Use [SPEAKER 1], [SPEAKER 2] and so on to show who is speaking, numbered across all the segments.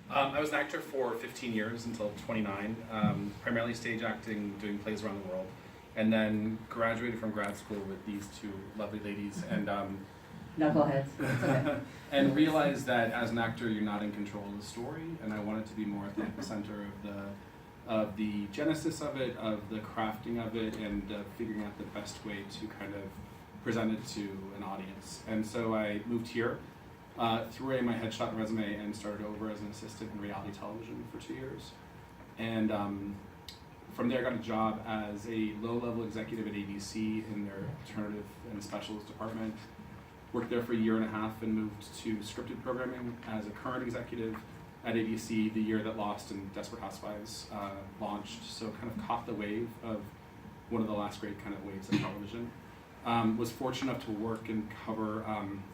[SPEAKER 1] I was an actor for 15 years until 29, primarily stage acting, doing plays around the world, and then graduated from grad school with these two lovely ladies, and
[SPEAKER 2] Knuckleheads. It's okay.
[SPEAKER 1] and realized that as an actor you're not in control of the story, and I wanted to be more at the epicenter of the genesis of it, of the crafting of it, and figuring out the best way to kind of present it to an audience. And so I moved here, threw away my headshot and resume, and started over as an assistant in reality television for 2 years. And from there I got a job as a low-level executive at ABC in their alternative and specialist department. Worked there for a year and a half and moved to scripted programming as a current executive at ABC the year that Lost and Desperate Housewives launched. So kind of caught the wave of one of the last great kind of waves of television. Was fortunate enough to work and cover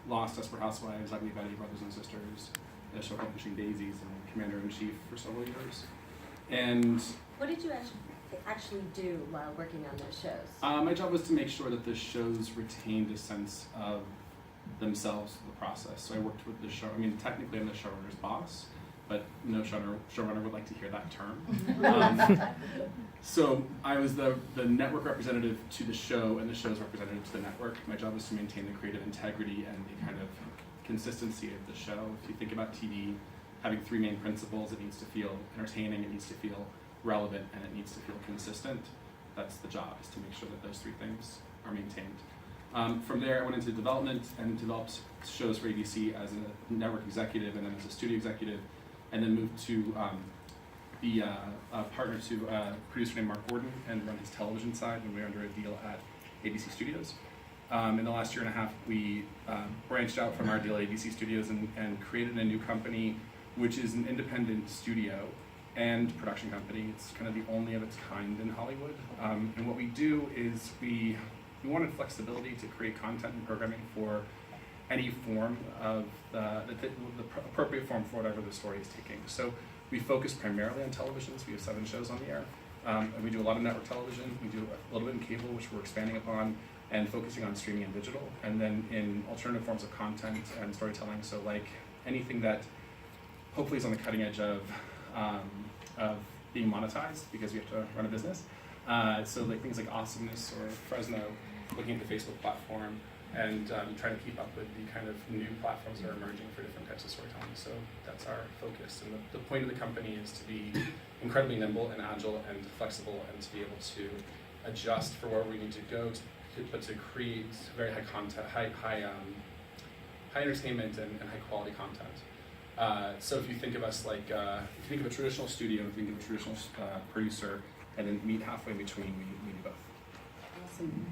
[SPEAKER 1] Lost, Desperate Housewives, Ugly Betty, Brothers and Sisters, a show called Pushing Daisies, and Commander-in-Chief for several years. And
[SPEAKER 3] what did you actually do while working on those shows?
[SPEAKER 1] My job was to make sure that the shows retained a sense of themselves through the process. So I worked with the show, I mean, technically I'm the showrunner's boss, but no showrunner would like to hear that term. So I was the network representative to the show and the show's representative to the network. My job was to maintain the creative integrity and the kind of consistency of the show. If you think about TV, having three main principles, it needs to feel entertaining, it needs to feel relevant, and it needs to feel consistent. That's the job, is to make sure that those three things are maintained. From there, I went into development and developed shows for ABC as a network executive and then as a studio executive, and then moved to be a partner to a producer named Mark Gordon and run his television side when we were under a deal at ABC Studios. In the last year and a half, we branched out from our deal at ABC Studios and created a new company, which is an independent studio and production company. It's kind of the only of its kind in Hollywood. And what we do is we wanted flexibility to create content and programming for any form of the appropriate form for whatever the story is taking. So we focus primarily on televisions. We have 7 shows on the air. And we do a lot of network television. We do a little bit in cable, which we're expanding upon, and focusing on streaming and digital. And then in alternative forms of content and storytelling, so like anything that hopefully is on the cutting edge of being monetized, because we have to run a business. So like things like Awesomeness or Fresno, looking at the Facebook platform, and trying to keep up with the kind of new platforms that are emerging for different types of storytelling. So that's our focus. And the point of the company is to be incredibly nimble and agile and flexible, and to be able to adjust for where we need to go, but to create very high content, high entertainment and high quality content. So if you think of us like, if you think of a traditional studio, if you think of a traditional producer, and then meet halfway between, we do both.
[SPEAKER 2] Awesome.